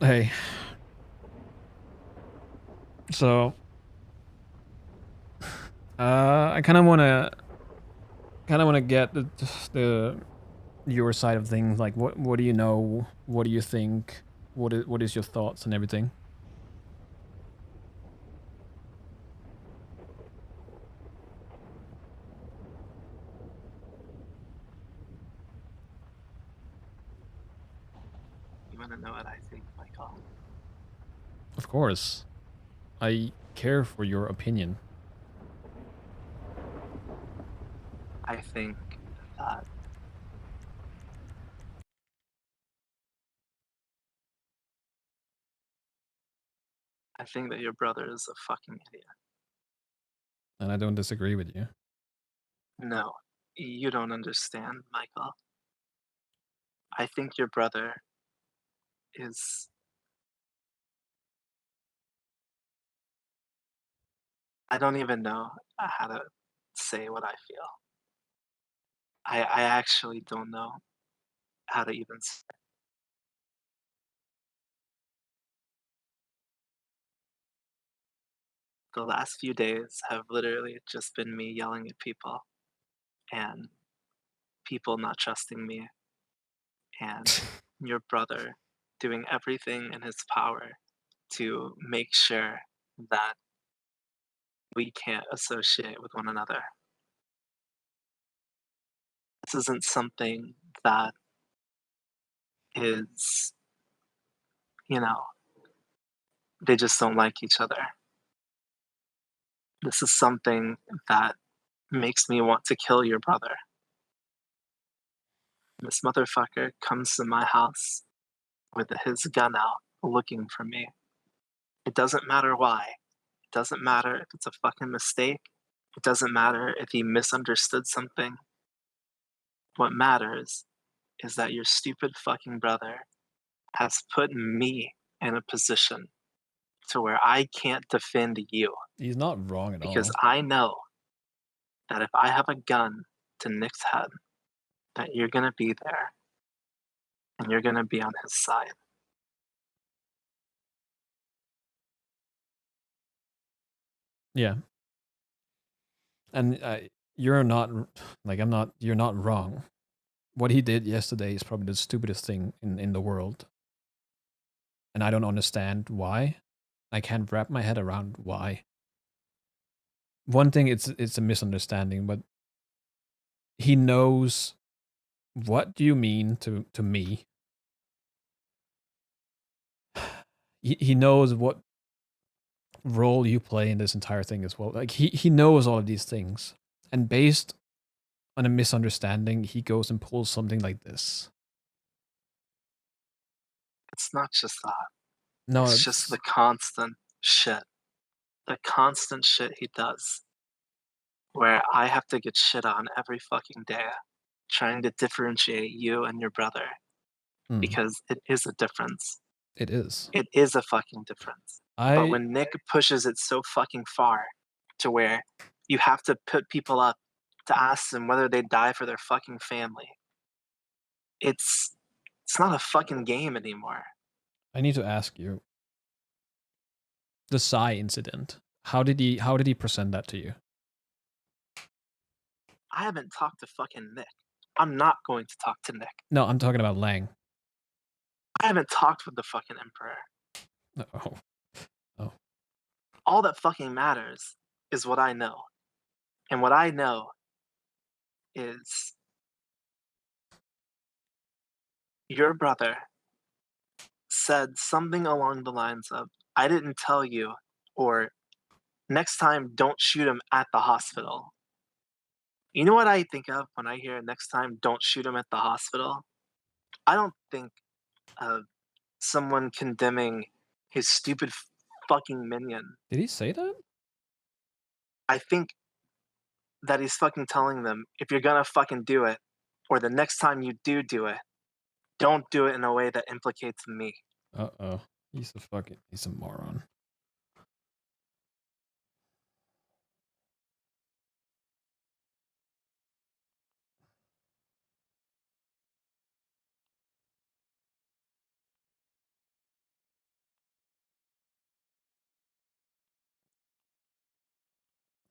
Hey, so I kind of wanna get the your side of things. Like, what do you know? What do you think? What is your thoughts and everything? You want to know what I think, Michael? Of course, I care for your opinion. I think that I think that your brother is a fucking idiot. And I don't disagree with you. No, you don't understand, Michael. I think your brother is. I don't even know how to say what I feel. I actually don't know how to even say. The last few days have literally just been me yelling at people and people not trusting me and your brother doing everything in his power to make sure that we can't associate with one another. This isn't something that is, you know, they just don't like each other. This is something that makes me want to kill your brother. This motherfucker comes to my house with his gun out looking for me. It doesn't matter why. It doesn't matter if it's a fucking mistake. It doesn't matter if he misunderstood something. What matters is that your stupid fucking brother has put me in a position to where I can't defend you He's not wrong at because all. I know that if I have a gun to Nick's head, that you're gonna be there and you're gonna be on his side. Yeah, and you're not like I'm not. You're not wrong. What he did yesterday is probably the stupidest thing in the world, and I don't understand why. I can't wrap my head around why. One thing, it's a misunderstanding, but he knows what do you mean to me. He knows what role you play in this entire thing as well. Like he knows all of these things, and based on a misunderstanding, he goes and pulls something like this. It's not just that. No, It's just it's the constant shit. The constant shit he does where I have to get shit on every fucking day trying to differentiate you and your brother mm, because it is a difference. it is. It is a fucking difference. But I when Nick pushes it so fucking far to where you have to put people up to ask them whether they die for their fucking family, it's it's not a fucking game anymore. I need to ask you the Psy incident. How did he present that to you? I haven't talked to fucking Nick. I'm not going to talk to Nick. No, I'm talking about Lang. I haven't talked with the fucking Emperor. Oh, oh, All that fucking matters is what I know. And what I know is your brother said something along the lines of, I didn't tell you, or next time, don't shoot him at the hospital. You know what I think of when I hear next time, don't shoot him at the hospital? I don't think of someone condemning his stupid fucking minion. did he say that? I think that he's fucking telling them, if you're gonna fucking do it, or the next time you do it, don't do it in a way that implicates me. Oh, he's a moron.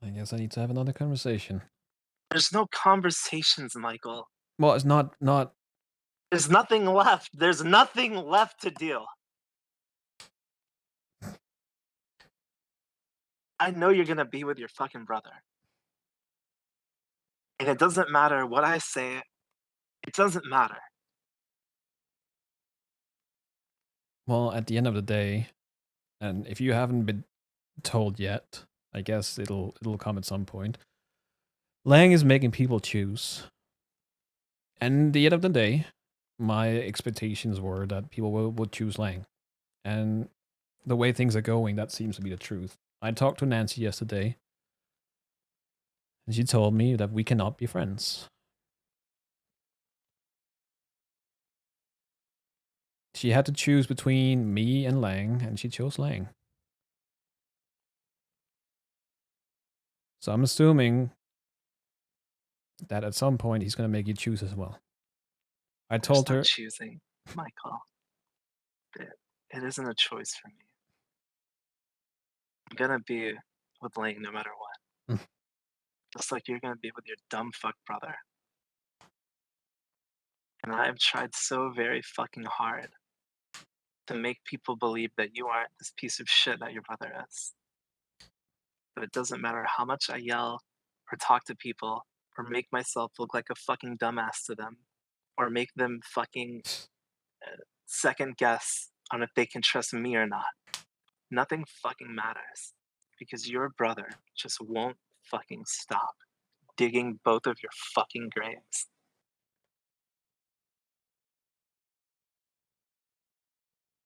I guess I need to have another conversation. There's no conversations, Michael. Well, it's not. There's nothing left. There's nothing left to do. I know you're gonna be with your fucking brother. And it doesn't matter what I say, it doesn't matter. Well, at the end of the day, and if you haven't been told yet, I guess it'll come at some point. Lang is making people choose. And at the end of the day, my expectations were that people would choose Lang. And the way things are going, that seems to be the truth. I talked to Nancy yesterday, and she told me that we cannot be friends. She had to choose between me and Lang, and she chose Lang. So I'm assuming that at some point he's going to make you choose as well. I There's told no her, choosing, Michael. It, it isn't a choice for me. I'm gonna be with Lang no matter what. "Mm, Just like you're gonna be with your dumb fuck brother. And I've tried so very fucking hard to make people believe that you aren't this piece of shit that your brother is. But it doesn't matter how much I yell or talk to people or make myself look like a fucking dumbass to them or make them fucking second guess on if they can trust me or not. Nothing fucking matters because your brother just won't fucking stop digging both of your fucking graves.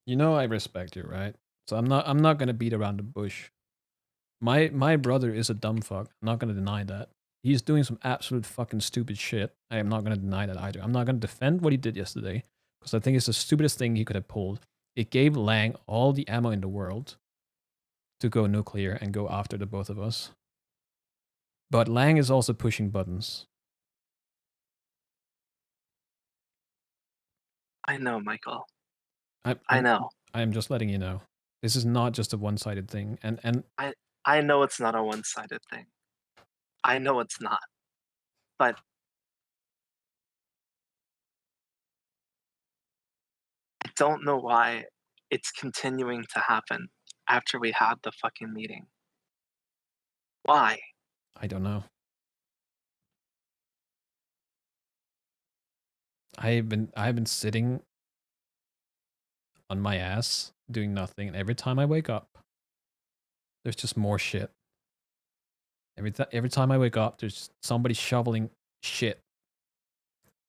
you know I respect you, right? So I'm not going to beat around the bush. My brother is a dumb fuck. I'm not going to deny that. He's doing some absolute fucking stupid shit. I am not going to deny that either. I'm not going to defend what he did yesterday because I think it's the stupidest thing he could have pulled. It gave Lang all the ammo in the world to go nuclear and go after the both of us. But Lang is also pushing buttons. I know, Michael. I, I I'm know. I am just letting you know. This is not just a one-sided thing. And I I know it's not a one-sided thing. I know it's not. But I don't know why it's continuing to happen after we had the fucking meeting. Why? I don't know. I've been sitting on my ass doing nothing, and every time I wake up, there's just more shit. Every time I wake up, there's somebody shoveling shit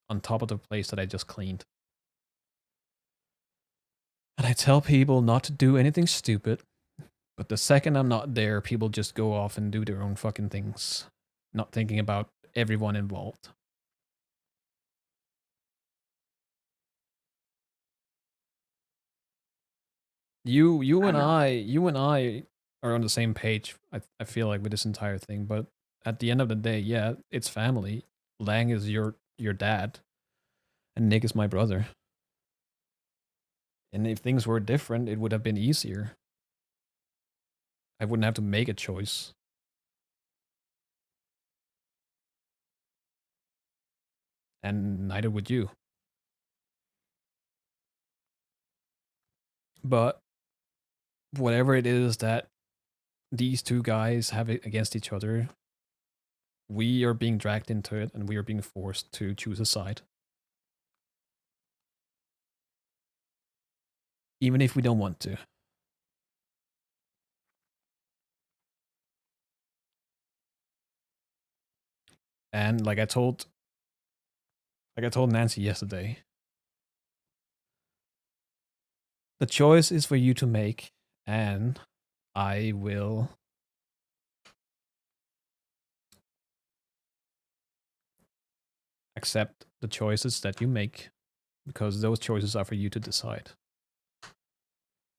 on top of the place that I just cleaned. And I tell people not to do anything stupid, but the second I'm not there, people just go off and do their own fucking things, not thinking about everyone involved. You I and know. I are on the same page. I feel like with this entire thing, but at the end of the day, yeah, it's family. Lang is your dad, and Nick is my brother. And if things were different, it would have been easier. I wouldn't have to make a choice, and neither would you. But whatever it is that these two guys have against each other, we are being dragged into it, and we are being forced to choose a side, even if we don't want to. And like I told Nancy yesterday, the choice is for you to make, and I will accept the choices that you make because those choices are for you to decide.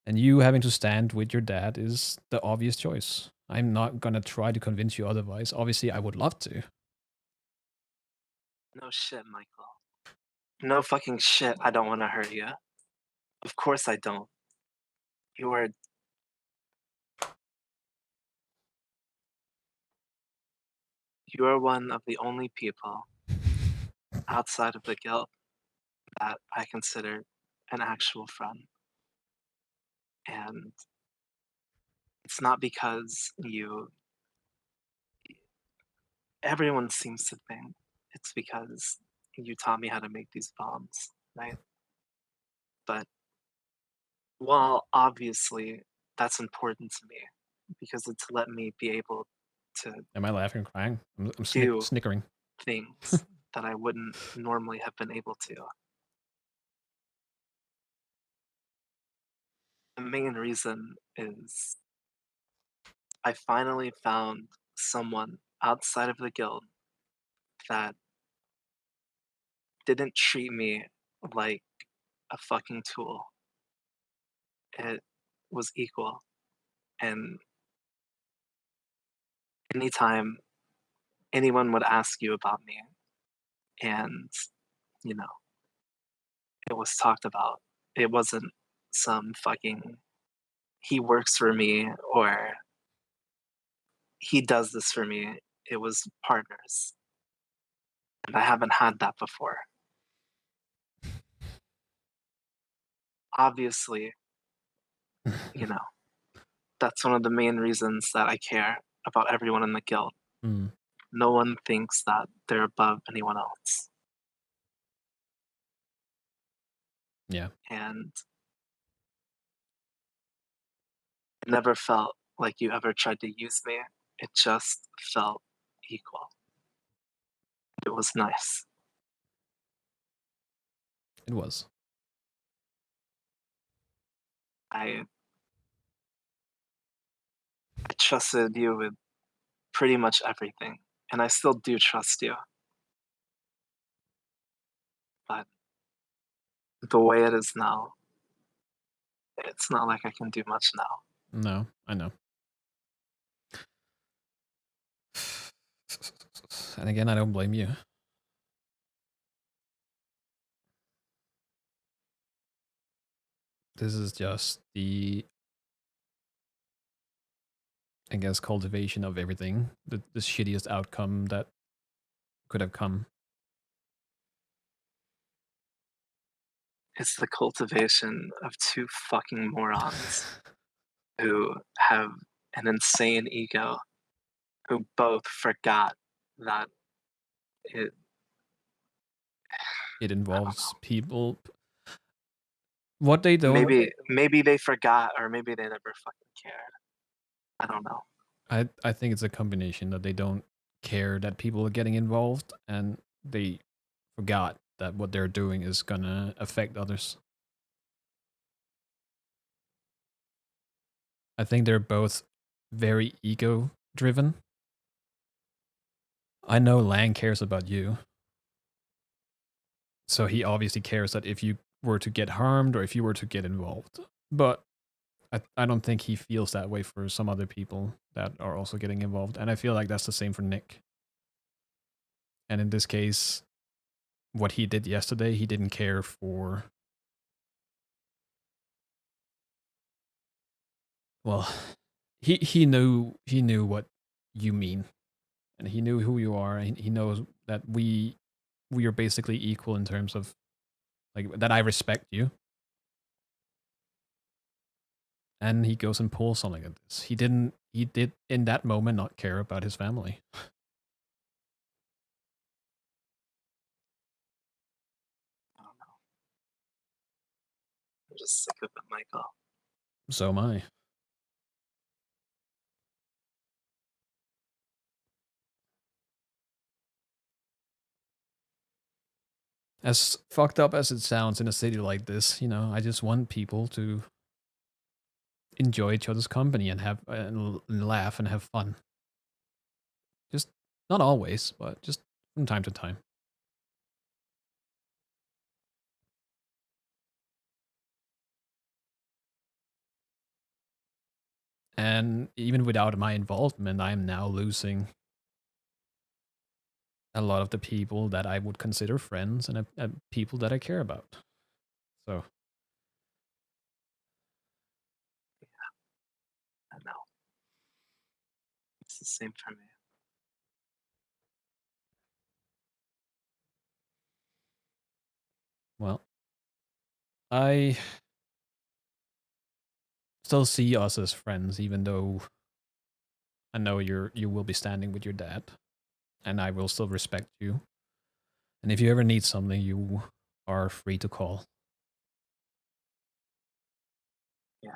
And you having to stand with your dad is the obvious choice. I'm not gonna try to convince you otherwise. Obviously, I would love to. No shit, Michael. No fucking shit. I don't want to hurt you. Of course I don't. You are You are one of the only people outside of the guild that I consider an actual friend. And it's not because everyone seems to think it's because you taught me how to make these bombs, right? But while obviously that's important to me because it's let me be able to Am I laughing, crying? I'm do snickering. things that I wouldn't normally have been able to. The main reason is I finally found someone outside of the guild that didn't treat me like a fucking tool. It was equal. And anytime anyone would ask you about me and, you know, it was talked about, it wasn't some fucking he works for me or he does this for me. It was partners. And I haven't had that before. Obviously, you know, that's one of the main reasons that I care about everyone in the guild. Mm, No one thinks that they're above anyone else. yeah, And it never felt like you ever tried to use me. It just felt equal. It was nice. it was. I I trusted you with pretty much everything, and I still do trust you. But the way it is now, it's not like I can do much now. No, I know. And again, I don't blame you. This is just the, I guess, cultivation of everything. The shittiest outcome that could have come. It's the cultivation of two fucking morons who have an insane ego, who both forgot that it It I don't involves know. people. What they don't, Maybe they forgot or maybe they never fucking cared. I don't know. I think it's a combination that they don't care that people are getting involved and they forgot that what they're doing is gonna affect others. I think they're both very ego driven. I know Lang cares about you. So he obviously cares that if you were to get harmed or if you were to get involved. But I don't think he feels that way for some other people that are also getting involved. And I feel like that's the same for Nick. And in this case, what he did yesterday, he didn't care for. Well, he knew what you mean, and he knew who you are, and he knows that we are basically equal in terms of like that. I respect you, and he goes and pulls something like this. He didn't. He did in that moment not care about his family. I don't know. I'm just sick of it, Michael. So am I. As fucked up as it sounds in a city like this, I just want people to enjoy each other's company and have and laugh and have fun. Just not always, but just from time to time. And even without my involvement, I am now losing a lot of the people that I would consider friends and people that I care about. So I know. It's the same for me. Well, I still see us as friends, even though I know you will be standing with your dad, and I will still respect you. And if you ever need something, you are free to call. Yeah.